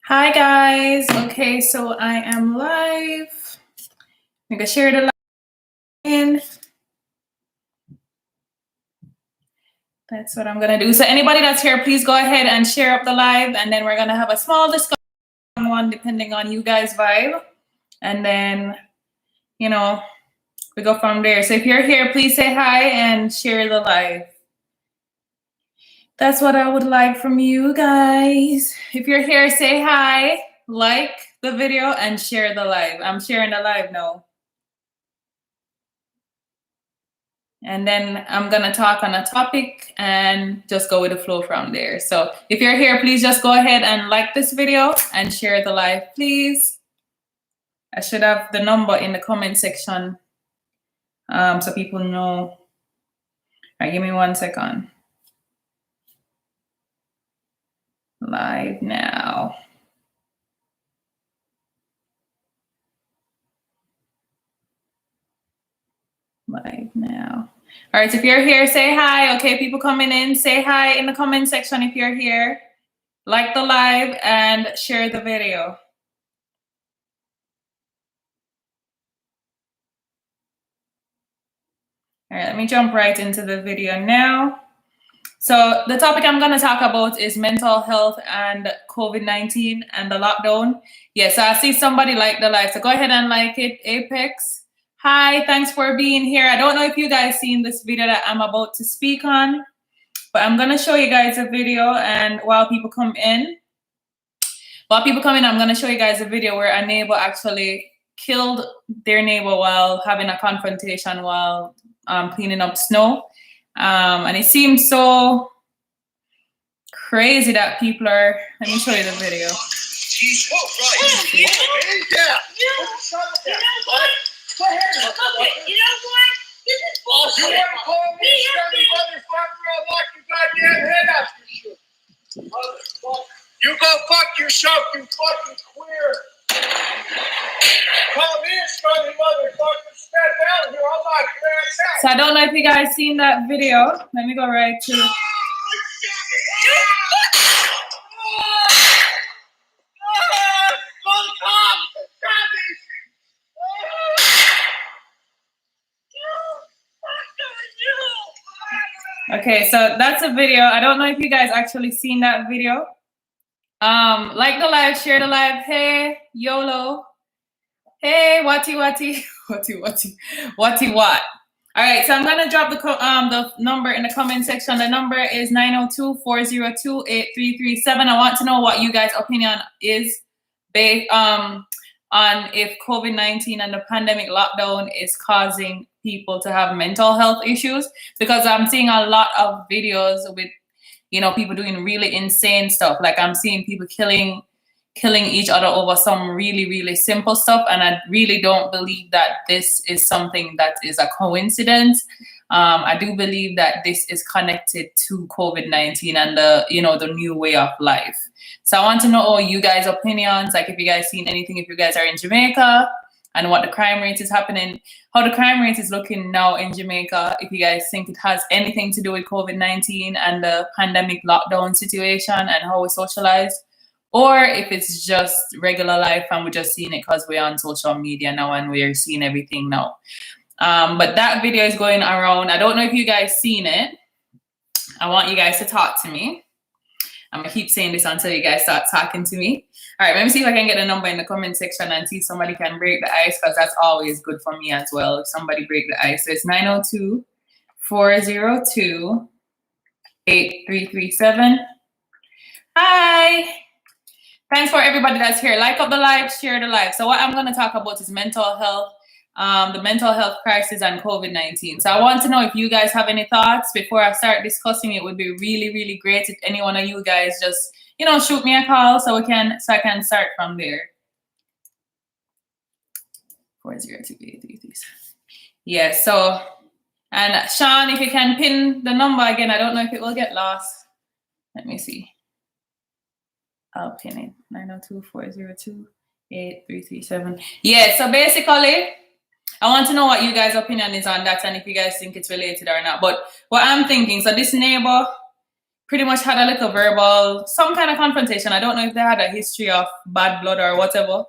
Hi guys. Okay, so I am live. I'm gonna share the live in. That's what I'm gonna do. So anybody that's here, please go ahead and share up the live, and then we're gonna have a small discussion one depending on you guys' vibe. And then, we go from there. So if you're here, please say hi and share the live. That's what I would like from you guys. If you're here, say hi, like the video, and share the live. I'm sharing the live now. And then I'm going to talk on a topic and just go with the flow from there. So if you're here, please just go ahead and like this video and share the live, please. I should have the number in the comment section so people know. All right, give me 1 second. Live now. Live now. All right, so if you're here, say hi. Okay, people coming in, say hi in the comment section if you're here. Like the live and share the video. All right, let me jump right into the video now. So the topic I'm going to talk about is mental health and COVID-19 and the lockdown. Yes, I see somebody like the live, so go ahead and like it. Apex. Hi, thanks for being here. I don't know if you guys seen this video that I'm about to speak on, but I'm going to show you guys a video, and while people come in, I'm going to show you guys a video where a neighbor actually killed their neighbor while having a confrontation while cleaning up snow. And it seems so crazy that people are. Let me show you the video. She's right. Yeah. You know what? Go ahead. Okay. You know what? This is bullshit. You want to call me a scummy motherfucker? I'll knock your goddamn head out your shit. Motherfucker. You go fuck yourself, you fucking queer. Call me a scummy motherfucker. Step out here. I'll knock your ass out. So I don't know if you guys seen that video. Let me go right to. Okay, so that's a video. I don't know if you guys actually seen that video. Like the live, share the live. Hey, YOLO. Hey, Watty. All right, so I'm gonna drop the number in the comment section. The number is 902-402-8337. I want to know what you guys' opinion is based on if COVID-19 and the pandemic lockdown is causing people to have mental health issues, because I'm seeing a lot of videos with people doing really insane stuff. Like I'm seeing people killing each other over some really, really simple stuff. And I really don't believe that this is something that is a coincidence. I do believe that this is connected to COVID-19 and the new way of life. So I want to know all you guys' opinions, like if you guys seen anything, if you guys are in Jamaica, and what the crime rate is happening, how the crime rate is looking now in Jamaica, if you guys think it has anything to do with COVID-19 and the pandemic lockdown situation and how we socialize, or if it's just regular life and we're just seeing it because we're on social media now and we're seeing everything now. But that video is going around. I don't know if you guys seen it. I want you guys to talk to me. I'm going to keep saying this until you guys start talking to me. All right, let me see if I can get a number in the comment section and see if somebody can break the ice, because that's always good for me as well, if somebody break the ice. So it's 902-402-8337. Hi. Thanks for everybody that's here. Like up the live, share the live. So what I'm going to talk about is mental health, the mental health crisis and COVID-19. So I want to know if you guys have any thoughts before I start discussing. It would be really, really great if any one of you guys just, shoot me a call so I can start from there. 402-833. Yeah, so, and Shaun, if you can pin the number again, I don't know if it will get lost. Let me see. I'll pin it. 902-402-8337. Yeah, so basically, I want to know what you guys' opinion is on that and if you guys think it's related or not. But what I'm thinking, so this neighbor pretty much had a little verbal, some kind of confrontation. I don't know if they had a history of bad blood or whatever.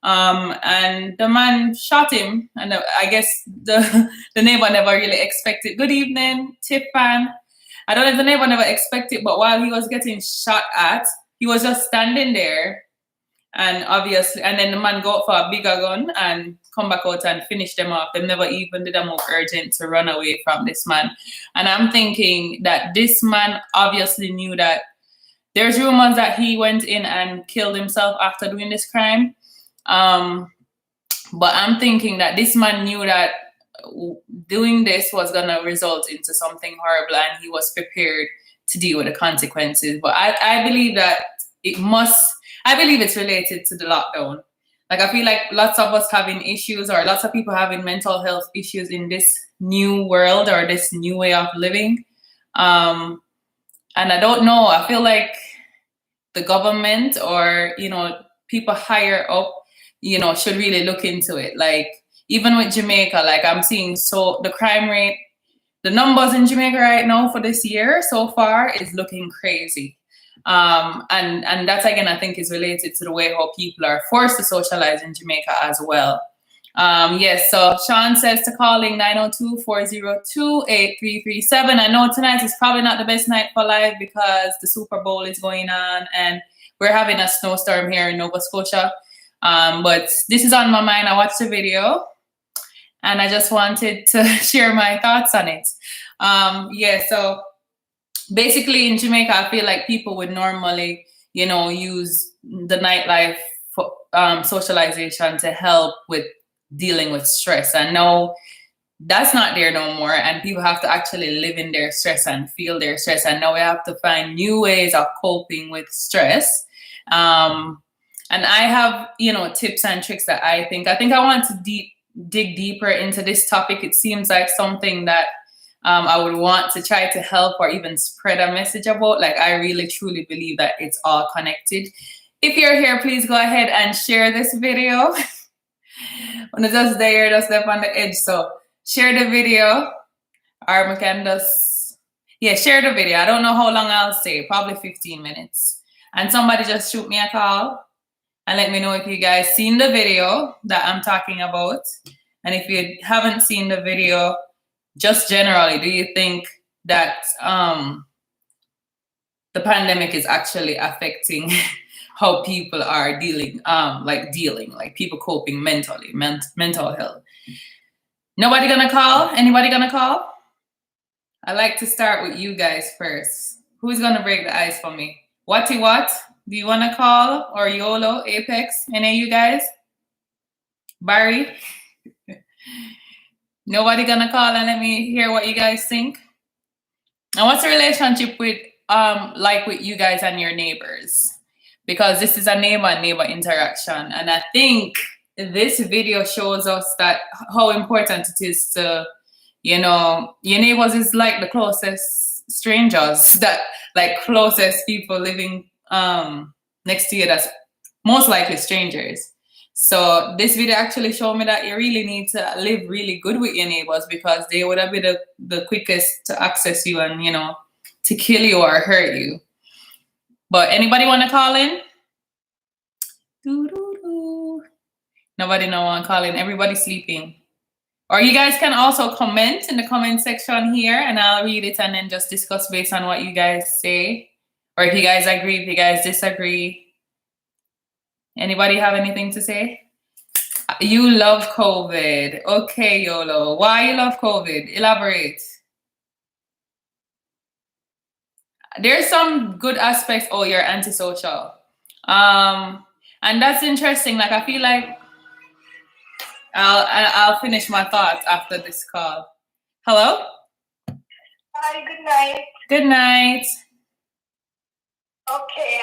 And the man shot him, and I guess the neighbor never really expected. Good evening, Tiffan. I don't know if the neighbor never expected, but while he was getting shot at, he was just standing there, and obviously, and then the man go out for a bigger gun and come back out and finish them off. They never even did a more urgent to run away from this man. And I'm thinking that this man obviously knew that there's rumors that he went in and killed himself after doing this crime. But I'm thinking that this man knew that doing this was gonna result into something horrible, and he was prepared to deal with the consequences. But I believe that I believe it's related to the lockdown. Like, I feel like lots of us having issues, or lots of people having mental health issues in this new world or this new way of living. And I don't know, I feel like the government, or, people higher up, should really look into it. Like, even with Jamaica, like, I'm seeing the crime rate, the numbers in Jamaica right now for this year so far is looking crazy. And that, again, I think is related to the way how people are forced to socialize in Jamaica as well. Yes, so Shaun says to calling 902-402-8337. I know tonight is probably not the best night for live because the Super Bowl is going on and we're having a snowstorm here in Nova Scotia. But this is on my mind. I watched the video and I just wanted to share my thoughts on it. So basically in Jamaica, I feel like people would normally, use the nightlife for socialization to help with dealing with stress. And now that's not there no more, and people have to actually live in their stress and feel their stress. And now we have to find new ways of coping with stress. And I have, tips and tricks that I think I want to dig deeper into this topic. It seems like something that I would want to try to help or even spread a message about. Like, I really truly believe that it's all connected. If you're here, please go ahead and share this video. When it's just there, just step on the edge. So share the video, or we can just, share the video. I don't know how long I'll stay, probably 15 minutes. And somebody just shoot me a call and let me know if you guys seen the video that I'm talking about. And if you haven't seen the video, just generally, do you think that the pandemic is actually affecting how people are dealing, like people coping mentally, mental health? Nobody gonna call? Anybody gonna call? I like to start with you guys first. Who's gonna break the ice for me? What? Do you wanna call? Or YOLO, Apex? Any of you guys? Barry? Nobody gonna call and let me hear what you guys think? And what's the relationship with with you guys and your neighbors? Because this is a neighbor interaction, and I think this video shows us that how important it is to, your neighbors is like the closest strangers, that like closest people living next to you, that's most likely strangers. So this video actually showed me that you really need to live really good with your neighbors, because they would have been the quickest to access you and, to kill you or hurt you. But anybody want to call in? Nobody no one calling. Everybody sleeping. Or you guys can also comment in the comment section here, and I'll read it and then just discuss based on what you guys say. Or if you guys agree, if you guys disagree. Anybody have anything to say? You love COVID. Okay, YOLO. Why you love COVID? Elaborate. There's some good aspects. Oh, you're antisocial. And that's interesting. Like, I feel like I'll finish my thoughts after this call. Hello? Hi, good night. Good night. Okay,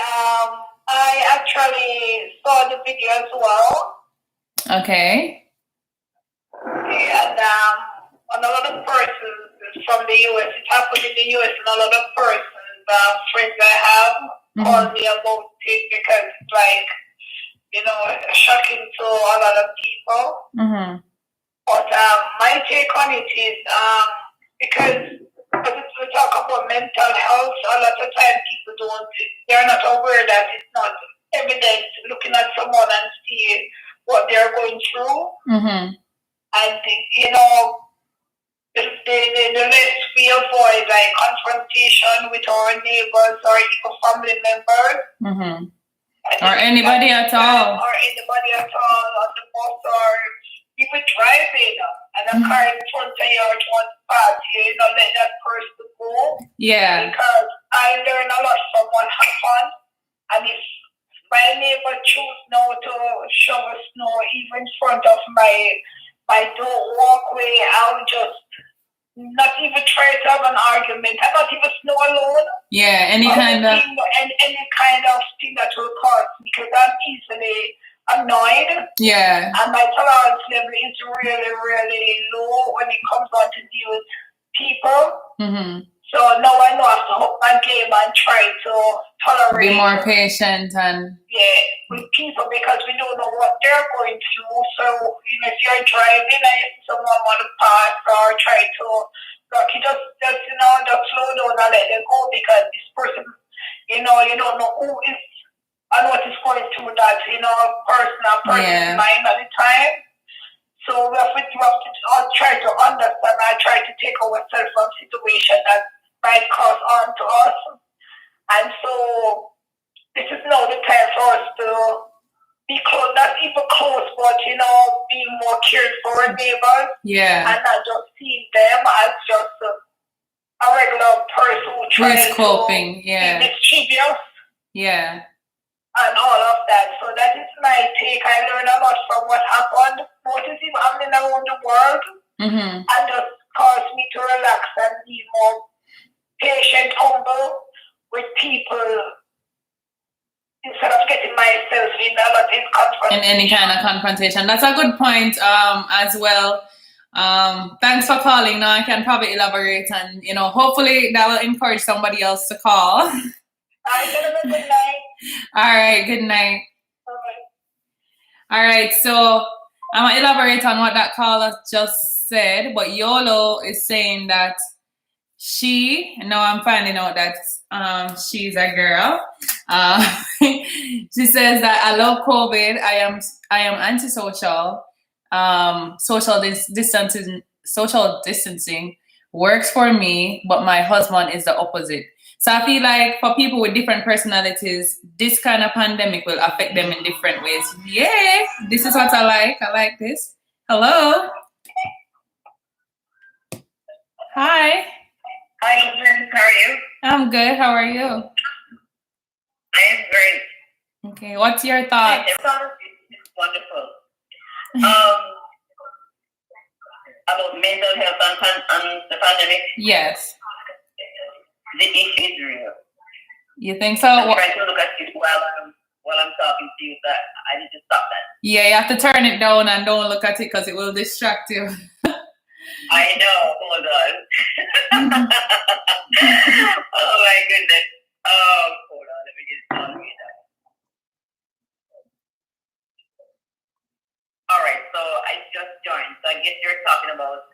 I actually saw the video as well. Okay. And a lot of persons from the US, it happened in the US, and a lot of persons, friends I have, called me about it because it's like, shocking to a lot of people. But my take on it is because But if we talk about mental health, a lot of times people they're not aware that it's not evident looking at someone and see what they're going through. Mm-hmm. And, you know, the less we avoid like confrontation with our neighbors or even family members. Mm-hmm. Or anybody at all. Or anybody at all on the bus or even driving and a car in front of you or one pass, you know, let that person go. Yeah. Because I learned a lot from what happened. And if my neighbor choose now to shovel snow even in front of my door walkway, I would just not even try to have an argument. I not even snow alone. Yeah, any kind of thing that will cause me, because I'm easily annoyed. Yeah. And my tolerance level is really, really low when it comes on to deal with people. Mm-hmm. So now I know I have to up my game and try to tolerate. Be more patient and with people, because we don't know what they're going through. So even if you're driving and someone want to pass or try to block, you just slow down and let them go, because this person, you don't know who is and what is going through that, person's mind at the time. So we have to try to understand and try to take ourselves from situation that might cause harm to us. And so this is now the time for us to be close, not even close, but be more cared for our neighbors. Yeah. And not just see them as just a regular person who tries coping. to be mischievous. Yeah. And all of that. So that is my take. I learned a lot from what happened. What is even happening around the world. Mm-hmm. And just caused me to relax and be more patient, humble with people, instead of getting myself in a lot of confrontation. In any kind of confrontation. That's a good point as well. Thanks for calling. Now I can probably elaborate, and hopefully that will encourage somebody else to call. Good night. All right, good night. All right, so I'm going to elaborate on what that caller just said, but Yolo is saying that now I'm finding out that she's a girl. She says that I love COVID. I am antisocial. Social distancing works for me, but my husband is the opposite. So I feel like for people with different personalities, this kind of pandemic will affect them in different ways. Yeah, this is what I like. I like this. Hello. Hi. Hi, Glenn. How are you? I'm good. How are you? I am great. Okay. What's your thoughts? It's wonderful. About mental health and the pandemic. Yes. The issue is real. You think so? I'm trying to look at it while I'm talking to you, but I need to stop that. Yeah, you have to turn it down and don't look at it because it will distract you. I know. Hold on. Oh my goodness. Hold on. Let me get it on here now. All right. So I just joined. So I guess you're talking about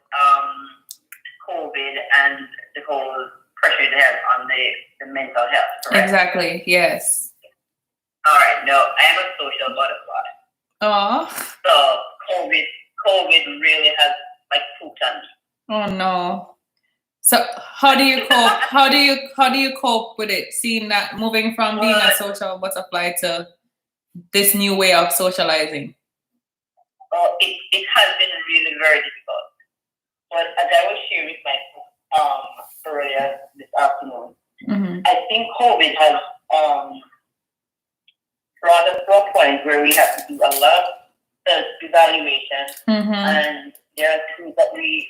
COVID and the whole pressure it has on the mental health, correct? Exactly, yes. All right, no, I am a social butterfly. Oh. So COVID really has pooped on me. Oh no. So how do you cope? How do you cope with it? Seeing that moving from being a social butterfly to this new way of socializing? Well, it has been really very difficult. But as I was sharing with my earlier this afternoon, mm-hmm. I think COVID has brought us to a point where we have to do a lot of self-evaluation, mm-hmm. and there are things that we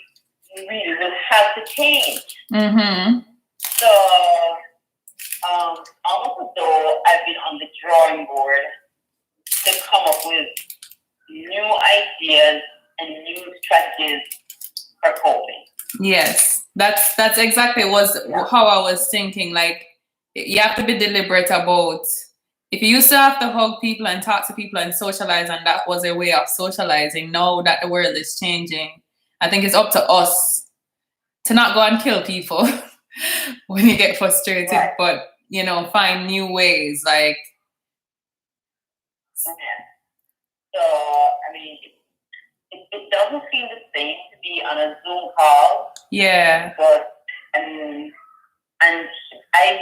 really will have to change. Mm-hmm. So, almost as though I've been on the drawing board to come up with new ideas and new strategies for coping. Yes, that's exactly how I was thinking. Like, you have to be deliberate about. If you used to have to hug people and talk to people and socialize, and that was a way of socializing, now that the world is changing, I think it's up to us to not go and kill people when you get frustrated, Right. but you know, find new ways. Like, So I mean, it doesn't feel the same to be on a Zoom call. yeah, But and I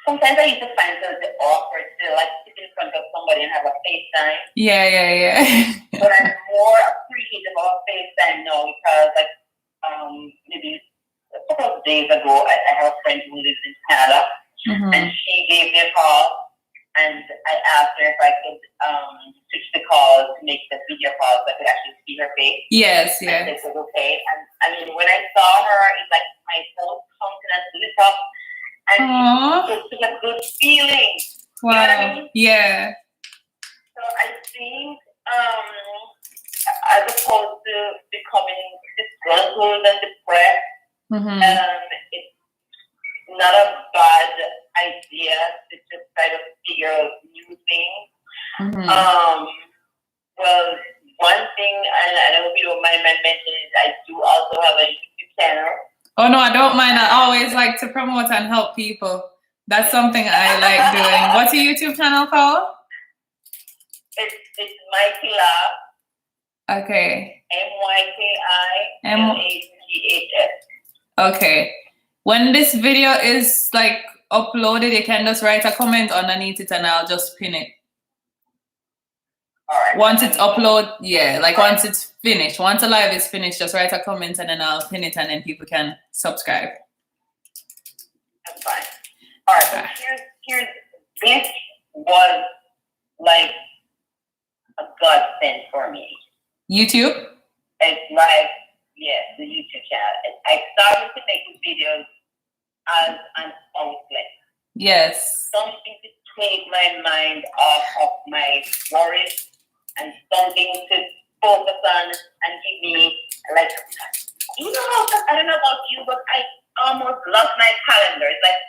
sometimes I used to find it awkward to like sit in front of somebody and have a FaceTime. yeah. But I'm more appreciative of FaceTime now because like maybe a couple of days ago I have a friend who lives in Canada and she gave me a call and I asked her if I could switch the call to make the video call so I could actually see her face. Yes, And it was okay. And I mean when I saw her it's like my whole countenance lit up and it was a good feeling. Wow. You know what I mean? Yeah. So I think as opposed to becoming disgruntled and depressed, it's not a bad idea to just try to figure out new things. Well, one thing, and I don't know if you don't mind my mentioning, is I do also have a YouTube channel. Oh no, I don't mind. I always like to promote and help people. That's something I like doing. What's your YouTube channel called? It's Mikey Love. Okay. MYKILAGHS. Okay. When this video is like uploaded, you can just write a comment underneath it and I'll just pin it. All right. Once it's uploaded, yeah, like once it's finished, once the live is finished, just write a comment and then I'll pin it and then people can subscribe. That's fine. All right, so here's this was like a godsend for me. YouTube? It's like, yes, the YouTube channel. I started to make these videos as an outlet. Yes. Something to take my mind off of my worries and something to focus on and give me, like, you know, I don't know about you, but I almost lost my calendar. It's like,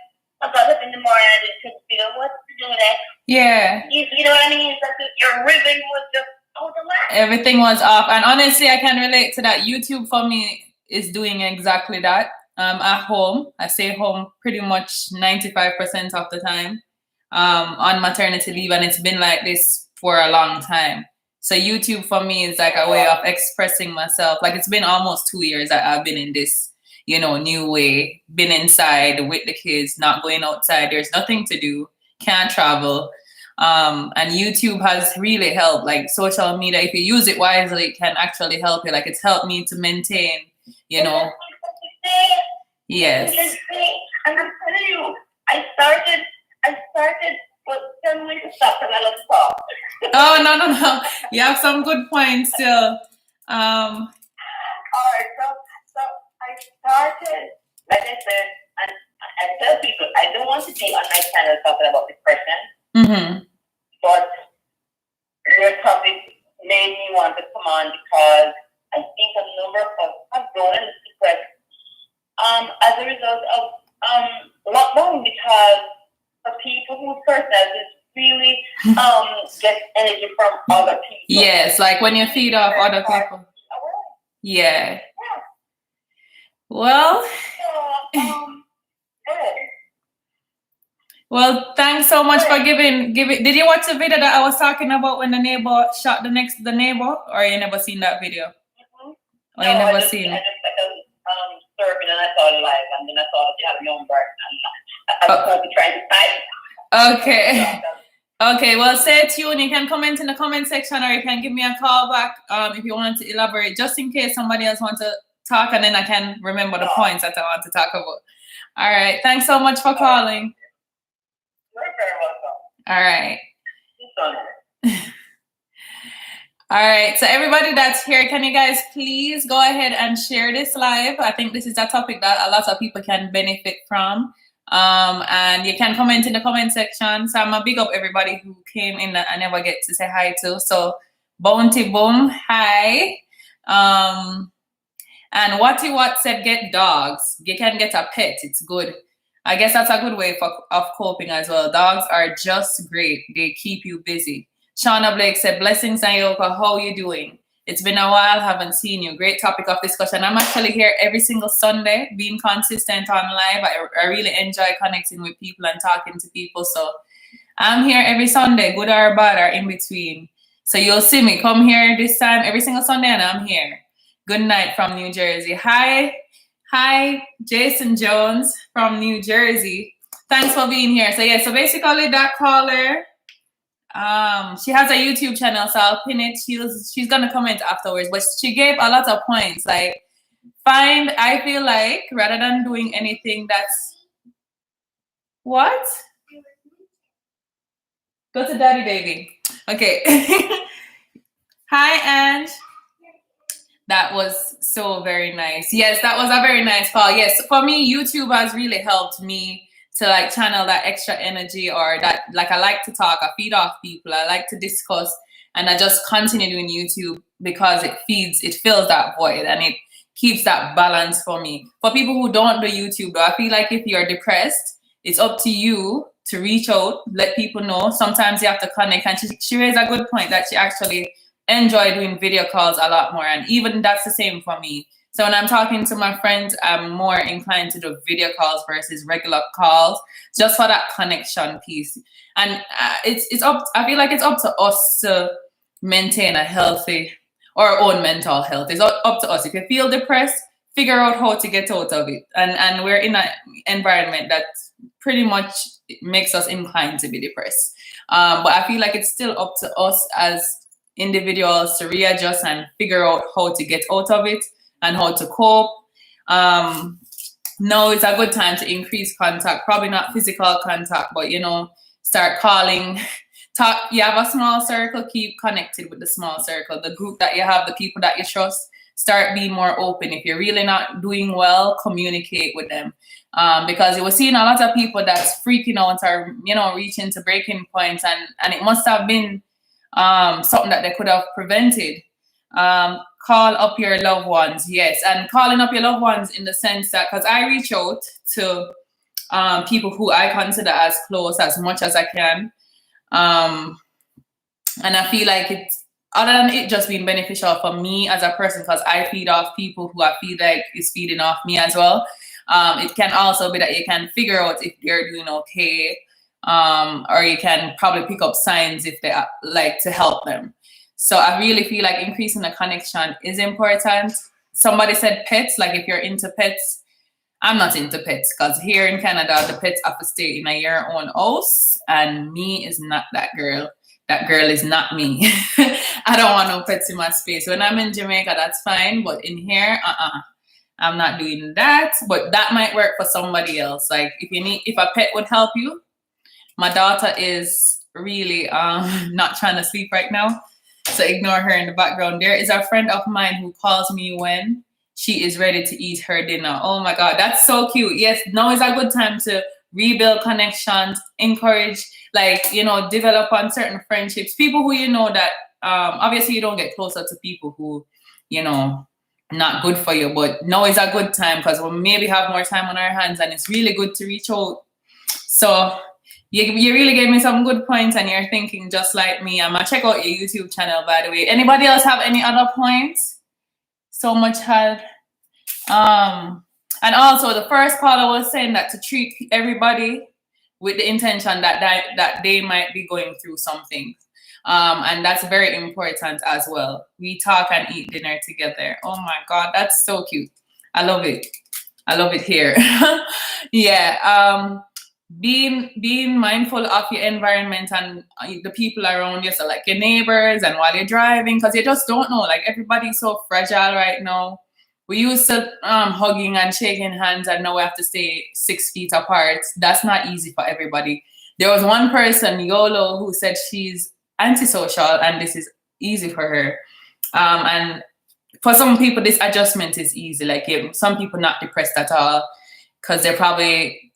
I got up in the morning and I just figure what to do next. Yeah. You know what I mean? It's like your rhythm was just out the whack. Everything was off. And honestly, I can relate to that. YouTube for me is doing exactly that. At home, I stay home pretty much 95% of the time on maternity leave. And it's been like this for a long time. So YouTube for me is like a way of expressing myself. Like it's been almost 2 years that I've been in this, you know, new way, been inside with the kids, not going outside. There's nothing to do, can't travel. And YouTube has really helped. Like social media, if you use it wisely, it can actually help you. Like it's helped me to maintain, you know. Yes. And I'm telling you, I started, but tell me to stop and I love to talk. Oh, no. You have some good points still. All right, so I started, like I said, and I tell people, I don't want to be on my channel talking about depression, but your topic made me want to come on because I think a number of us have grown and depressed as a result of lockdown because for people whose personalities really get energy from other people. Yes, like when you feed off other people. Yeah. Well. Well, thanks so much for giving. Did you watch the video that I was talking about when the neighbor shot the neighbor, or you never seen that video? Or you never seen it? I just serving and I saw it live, and then I saw that you had a number, and I was trying to type. Okay. Okay, well, stay tuned. You can comment in the comment section or you can give me a call back if you want to elaborate, just in case somebody else wants to talk, and then I can remember the points that I want to talk about. All right. Thanks so much for calling. You're very welcome. All right. All right. So everybody that's here, can you guys please go ahead and share this live? I think this is a topic that a lot of people can benefit from. And you can comment in the comment section. So I'm a big up everybody who came in that I never get to say hi to. So Bounty Boom, hi. And What said get dogs. You can get a pet. It's good. I guess that's a good way of coping as well. Dogs are just great. They keep you busy. Shauna Blake said, blessings, Nayoka. How you doing? It's been a while, haven't seen you. Great topic of discussion. I'm actually here every single Sunday, being consistent on live. I really enjoy connecting with people and talking to people. So I'm here every Sunday, good or bad or in between. So you'll see me come here this time every single Sunday, and I'm here. Good night from New Jersey. Hi, Jason Jones from New Jersey. Thanks for being here. So yeah, so basically that caller, she has a YouTube channel, so I'll pin it. She's gonna comment afterwards, but she gave a lot of points. Like, I feel like rather than doing anything that's what? Go to daddy, baby. Okay. Hi, Ange. That was so very nice. Yes, that was a very nice call. Yes, for me, YouTube has really helped me to like channel that extra energy, or that, like, I like to talk, I feed off people, I like to discuss, and I just continue doing YouTube because it fills that void and it keeps that balance for me. For people who don't do YouTube though, I feel like if you're depressed, it's up to you to reach out, let people know. Sometimes you have to connect, and she raised a good point that she actually enjoy doing video calls a lot more, and even that's the same for me. So when I'm talking to my friends, I'm more inclined to do video calls versus regular calls, just for that connection piece. And it's up. I feel like it's up to us to maintain a healthy, or our own mental health. It's up to us. If you feel depressed, figure out how to get out of it. And we're in an environment that pretty much makes us inclined to be depressed. But I feel like it's still up to us as individuals to readjust and figure out how to get out of it and how to cope. Now it's a good time to increase contact, probably not physical contact, but start calling, talk. You have a small circle, keep connected with the small circle, the group that you have, the people that you trust. Start being more open. If you're really not doing well, communicate with them, because you were seeing a lot of people that's freaking out or reaching to breaking points, and it must have been something that they could have prevented. Call up your loved ones. Yes, and calling up your loved ones in the sense that, because I reach out to people who I consider as close as much as I can, and I feel like it's, other than it just being beneficial for me as a person, because I feed off people who I feel like is feeding off me as well. It can also be that you can figure out if they're doing okay, or you can probably pick up signs if they like to help them. So I really feel like increasing the connection is important. Somebody said pets, like if you're into pets. I'm not into pets, because here in Canada, the pets have to stay in your own house, and me is not that girl. That girl is not me. I don't want no pets in my space. When I'm in Jamaica, that's fine, but in here, I'm not doing that. But that might work for somebody else. Like if a pet would help you. My daughter is really not trying to sleep right now, so ignore her in the background. There is a friend of mine who calls me when she is ready to eat her dinner. Oh my God, that's so cute. Yes, now is a good time to rebuild connections, encourage, develop on certain friendships. People who that obviously you don't get closer to people who, not good for you, but now is a good time because we'll maybe have more time on our hands, and it's really good to reach out. So you really gave me some good points, and you're thinking just like me. I'm gonna check out your YouTube channel, by the way. Anybody else have any other points? So much had. And also the first caller was saying that to treat everybody with the intention that they might be going through something. And that's very important as well. We talk and eat dinner together. Oh my God, that's so cute. I love it. I love it here. Yeah. Being mindful of your environment and the people around you, so like your neighbors, and while you're driving, because you just don't know, like everybody's so fragile right now. We used to hugging and shaking hands, and now we have to stay 6 feet apart. That's not easy for everybody. There was one person, Yolo, who said she's antisocial and this is easy for her. And for some people, this adjustment is easy. Like some people not depressed at all because they're probably,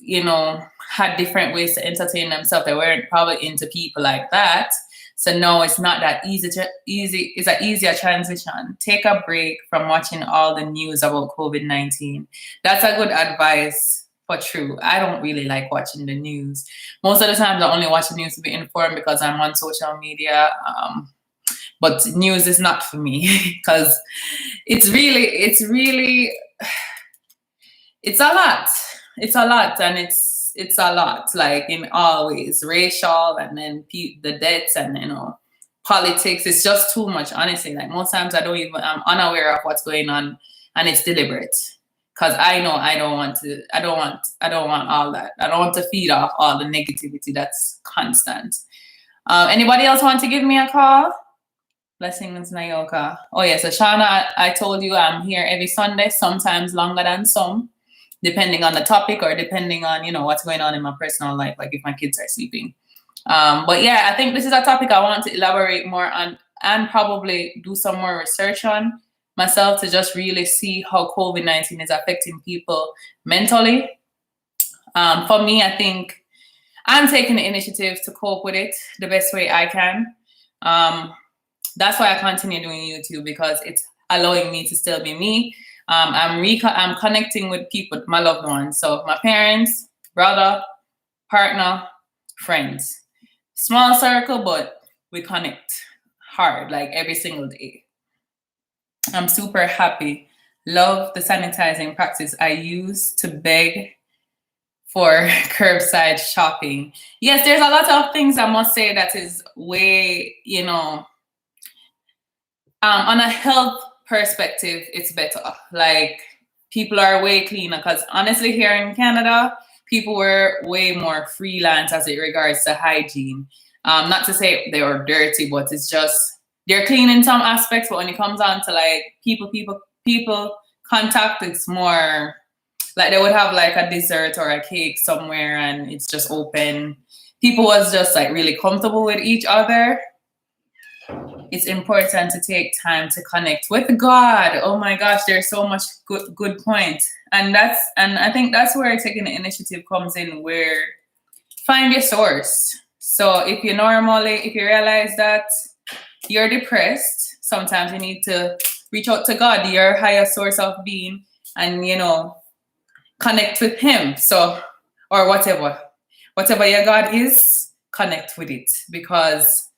had different ways to entertain themselves. They weren't probably into people like that. So no, it's not that easy. It's an easier transition. Take a break from watching all the news about COVID-19. That's a good advice for true. I don't really like watching the news. Most of the time, I only watch the news to be informed because I'm on social media. But news is not for me because it's really it's a lot. It's a lot, and it's a lot. Like in all ways, racial, and then the deaths, and politics. It's just too much, honestly. Like most times, I'm unaware of what's going on, and it's deliberate. Cause I know I don't want all that. I don't want to feed off all the negativity that's constant. Anybody else want to give me a call? Blessings, Nayoka. Oh yeah, so Shauna, I told you I'm here every Sunday, sometimes longer than some, depending on the topic or depending on what's going on in my personal life, like if my kids are sleeping. But yeah, I think this is a topic I want to elaborate more on and probably do some more research on myself to just really see how COVID-19 is affecting people mentally. For me, I think I'm taking the initiative to cope with it the best way I can. That's why I continue doing YouTube, because it's allowing me to still be me. I'm connecting with people, my loved ones. So my parents, brother, partner, friends. Small circle, but we connect hard, like every single day. I'm super happy. Love the sanitizing practice I use to beg for curbside shopping. Yes, there's a lot of things I must say that is way, on a health perspective, it's better. Like people are way cleaner, because honestly, here in Canada, people were way more freelance as it regards to hygiene. Not to say they were dirty, but it's just they're clean in some aspects. But when it comes down to like people contact, it's more like they would have like a dessert or a cake somewhere and it's just open. People was just like really comfortable with each other. It's important to take time to connect with God. Oh my gosh, there's so much good points. And I think that's where taking the initiative comes in, where find your source. So if you realize that you're depressed, sometimes you need to reach out to God, your higher source of being, and connect with him. So, or whatever your God is, connect with it, because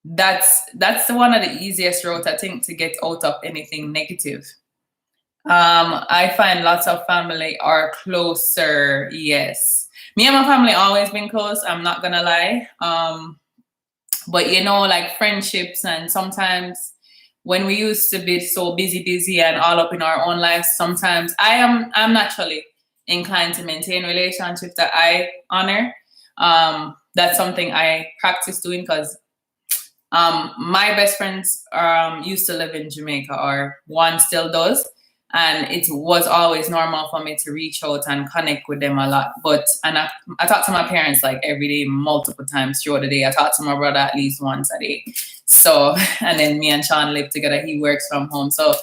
that's one of the easiest route, I think, to get out of anything negative. I find lots of family are closer. Yes, me and my family always been close, I'm not gonna lie. But like friendships, and sometimes when we used to be so busy and all up in our own lives, sometimes I'm naturally inclined to maintain relationships that I honor. That's something I practice doing, because my best friends used to live in Jamaica, or one still does, and it was always normal for me to reach out and connect with them a lot. And I talk to my parents like every day, multiple times throughout the day. I talk to my brother at least once a day. So, and then me and Shaun live together. He works from home. So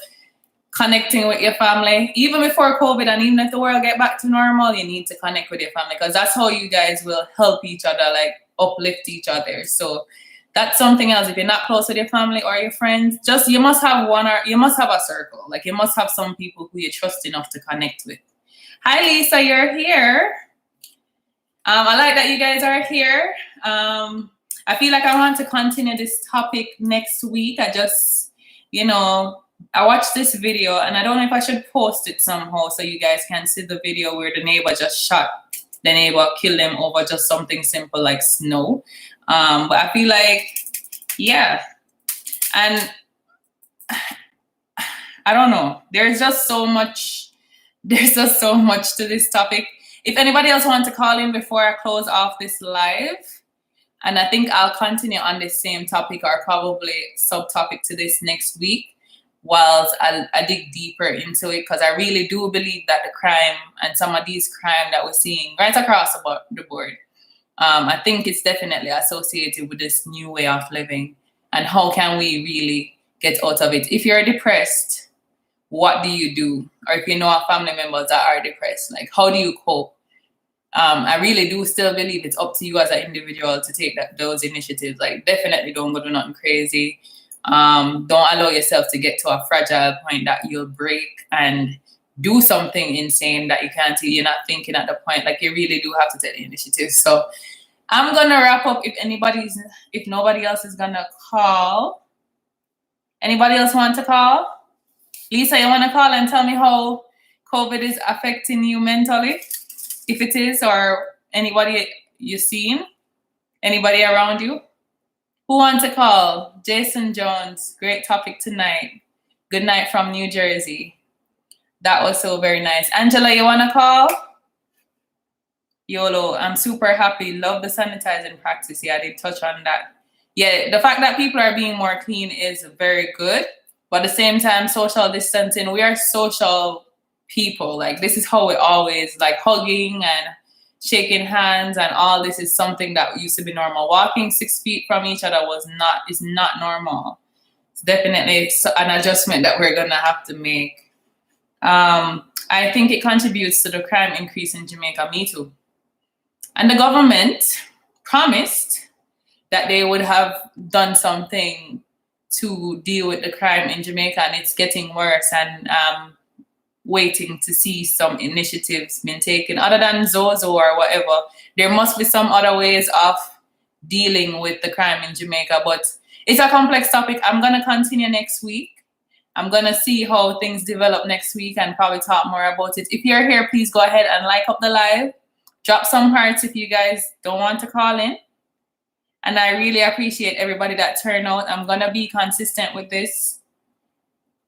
connecting with your family, even before COVID, and even if the world get back to normal, you need to connect with your family, because that's how you guys will help each other, like uplift each other. So that's something else. If you're not close with your family or your friends, you must have a circle. Like you must have some people who you trust enough to connect with. Hi, Lisa, you're here. I like that you guys are here. I feel like I want to continue this topic next week. I just, I watched this video, and I don't know if I should post it somehow so you guys can see the video where the neighbor just shot the neighbor, killed them over just something simple like snow. But I feel like, yeah, and I don't know. There's just so much to this topic. If anybody else wants to call in before I close off this live, and I think I'll continue on this same topic, or probably subtopic to this next week, whilst I dig deeper into it, because I really do believe that the crime and some of these crime that we're seeing right across the board, I think it's definitely associated with this new way of living. And how can we really get out of it? If you're depressed, what do you do? Or if you know of family members that are depressed, like how do you cope? I really do still believe it's up to you as an individual to take those initiatives. Like definitely don't go do nothing crazy. Don't allow yourself to get to a fragile point that you'll break and do something insane that you're not thinking at the point. Like you really do have to take the initiative. So I'm gonna wrap up. If nobody else is gonna call, Anybody else want to call? Lisa, you want to call and tell me how COVID is affecting you mentally? If it is, or anybody you seen? Anybody around you? Who wants to call? Jason Jones, great topic tonight. Good night from New Jersey. That was so very nice. Angela, you want to call? YOLO, I'm super happy. Love the sanitizing practice. Yeah, I did touch on that. Yeah, the fact that people are being more clean is very good. But at the same time, social distancing, we are social people. Like, this is how we always, like, hugging and shaking hands and all this is something that used to be normal. Walking 6 feet from each other is not normal. It's definitely an adjustment that we're gonna have to make. I think it contributes to the crime increase in Jamaica. Me too. And the government promised that they would have done something to deal with the crime in Jamaica, and it's getting worse. And waiting to see some initiatives being taken other than Zozo or whatever. There must be some other ways of dealing with the crime in Jamaica, but it's a complex topic. I'm going to continue next week. I'm going to see how things develop next week and probably talk more about it. If you're here, please go ahead and like up the live. Drop some hearts if you guys don't want to call in. And I really appreciate everybody that turned out. I'm going to be consistent with this.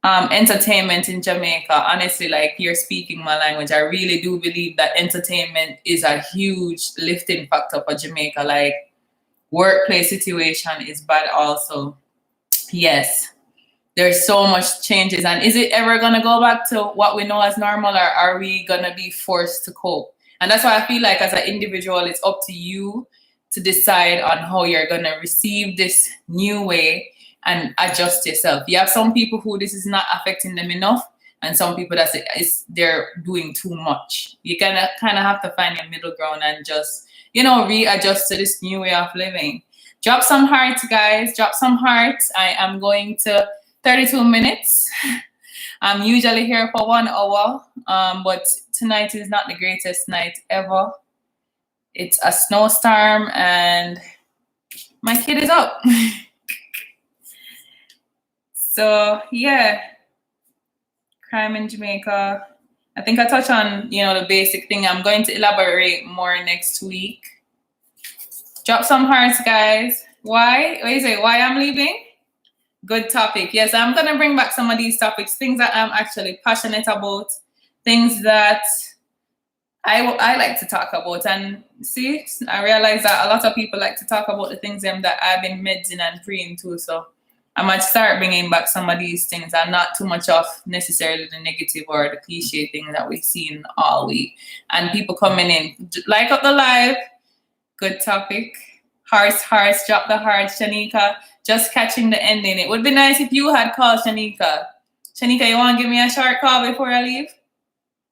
Entertainment in Jamaica, honestly, like, you're speaking my language. I really do believe that entertainment is a huge lifting factor for Jamaica. Like, workplace situation is bad also. Yes, there's so much changes. And is it ever going to go back to what we know as normal, or are we going to be forced to cope? And that's why I feel like as an individual, it's up to you to decide on how you're going to receive this new way and adjust yourself. You have some people who this is not affecting them enough, and some people they're doing too much. You kind of have to find a middle ground and just, readjust to this new way of living. Drop some hearts, guys. Drop some hearts. I am going to 32 minutes. I'm usually here for 1 hour, but tonight is not the greatest night ever. It's a snowstorm, and my kid is up. So, yeah, crime in Jamaica. I think I touched on, the basic thing. I'm going to elaborate more next week. Drop some hearts, guys. Why? What do you say? Why I'm leaving? Good topic. Yes, I'm going to bring back some of these topics, things that I'm actually passionate about, things that I like to talk about. And see, I realize that a lot of people like to talk about the things that I've been meddling and praying to. So I might start bringing back some of these things and not too much of necessarily the negative or the cliche things that we've seen all week. And people coming in, like up the live, good topic. Hearts, drop the hearts. Shanika, just catching the ending. It would be nice if you had called Shanika. Shanika, you want to give me a short call before I leave?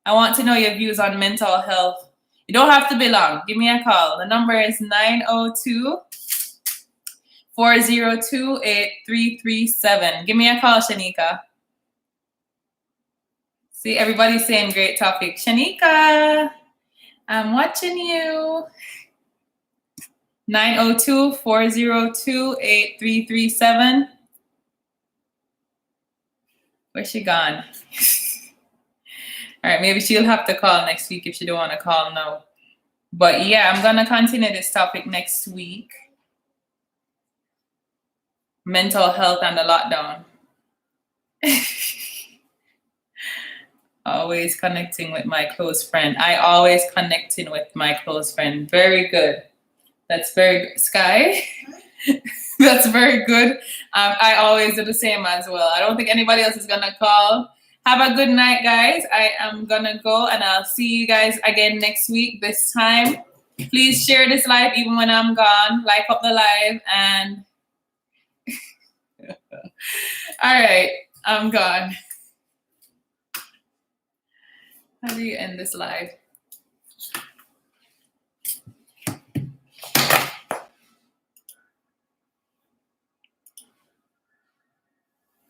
I want to know your views on mental health. You don't have to be long. Give me a call. The number is 902-402-8337. Give me a call, Shanika. See, everybody's saying great topic. Shanika, I'm watching you. 902-402-8337. Where's she gone? All right, maybe she'll have to call next week if she don't want to call now. But yeah, I'm going to continue this topic next week. Mental health and the lockdown. Always connecting with my close friend. I always connecting with my close friend. Very good. That's very good. Sky, that's very good. I always do the same as well. I don't think anybody else is going to call. Have a good night, guys. I am going to go, and I'll see you guys again next week this time. Please share this live even when I'm gone. Like up the live, and all right, I'm gone. How do you end this live?